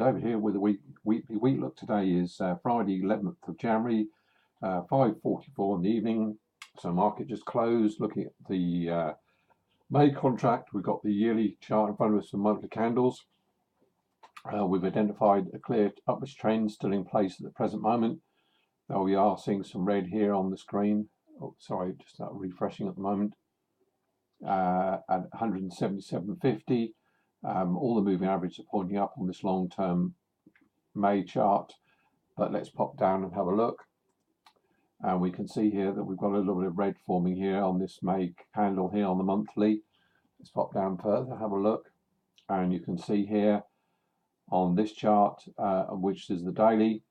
David here with a weekly look. Today is Friday 11th of January, 5:44 in the evening. So market just closed. Looking at the May contract, we've got the yearly chart in front of us for monthly candles. We've identified a clear upwards trend still in place at the present moment, though we are seeing some red here on the screen. Oh, sorry, just refreshing at the moment at 177.50. All the moving averages are pointing up on this long-term May chart, but let's pop down and have a look. And we can see here that we've got a little bit of red forming here on this May candle here on the monthly. Let's pop down further, have a look, and you can see here on this chart, which is the daily,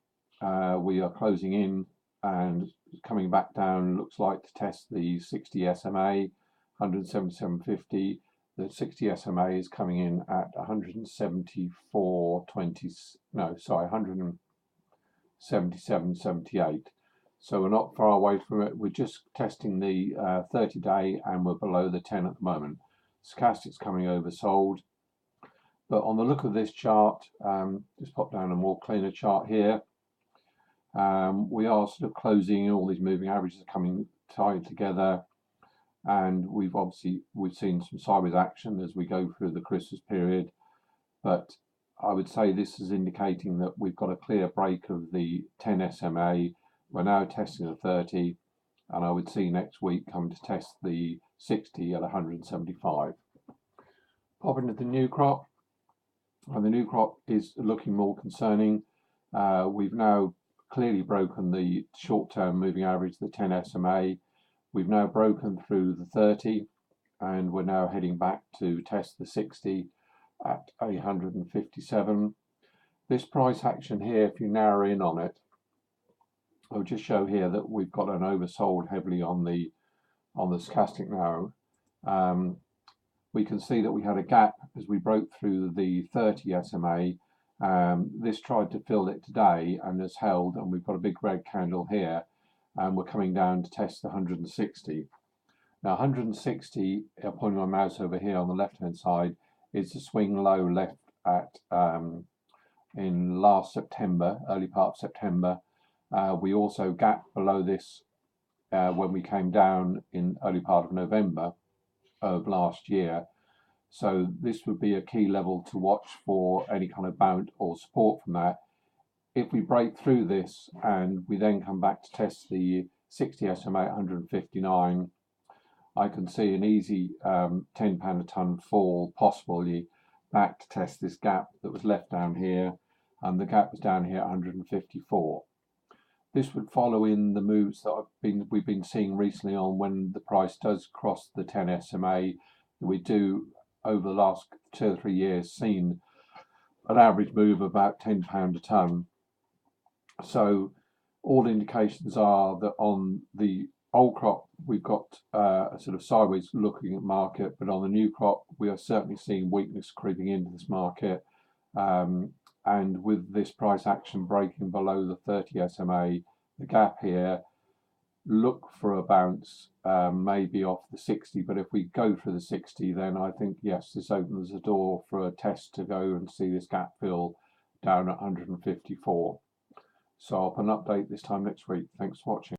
we are closing in and coming back down, looks like, to test the 60 SMA, 177.50. The 60 SMA is coming in at 177.78. So we're not far away from it. We're just testing the 30-day and we're below the 10 at the moment. Stochastic's coming oversold. But on the look of this chart, just pop down a more cleaner chart here. We are sort of closing, all these moving averages are coming tied together. And we've seen some sideways action as we go through the Christmas period, but I would say this is indicating that we've got a clear break of the 10 SMA. We're now testing the 30, and I would see next week come to test the 60 at 175. Pop into the new crop, and the new crop is looking more concerning. We've now clearly broken the short-term moving average, the 10 SMA. We've now broken through the 30 and we're now heading back to test the 60 at 157. This price action here, if you narrow in on it, I'll just show here that we've got an oversold heavily on the stochastic narrow. We can see that we had a gap as we broke through the 30 SMA. This tried to fill it today and has held, and we've got a big red candle here. And we're coming down to test the 160. Now 160, pointing my mouse over here on the left hand side, is the swing low left at in last September, early part of September. We also gapped below this when we came down in early part of November of last year. So this would be a key level to watch for any kind of bounce or support from that. If we break through this and we then come back to test the 60 SMA at 159, I can see an easy £10 a tonne fall possibly back to test this gap that was left down here, and the gap was down here at 154. This would follow in the moves that we've been seeing recently on when the price does cross the 10 SMA. We do over the last 2 or 3 years seen an average move of about £10 a tonne. So all indications are that on the old crop we've got a sort of sideways looking at market, but on the new crop we are certainly seeing weakness creeping into this market, and with this price action breaking below the 30 SMA, the gap here, look for a bounce maybe off the 60, but if we go through the 60, then I think yes, this opens the door for a test to go and see this gap fill down at 154. So I'll put an update this time next week. Thanks for watching.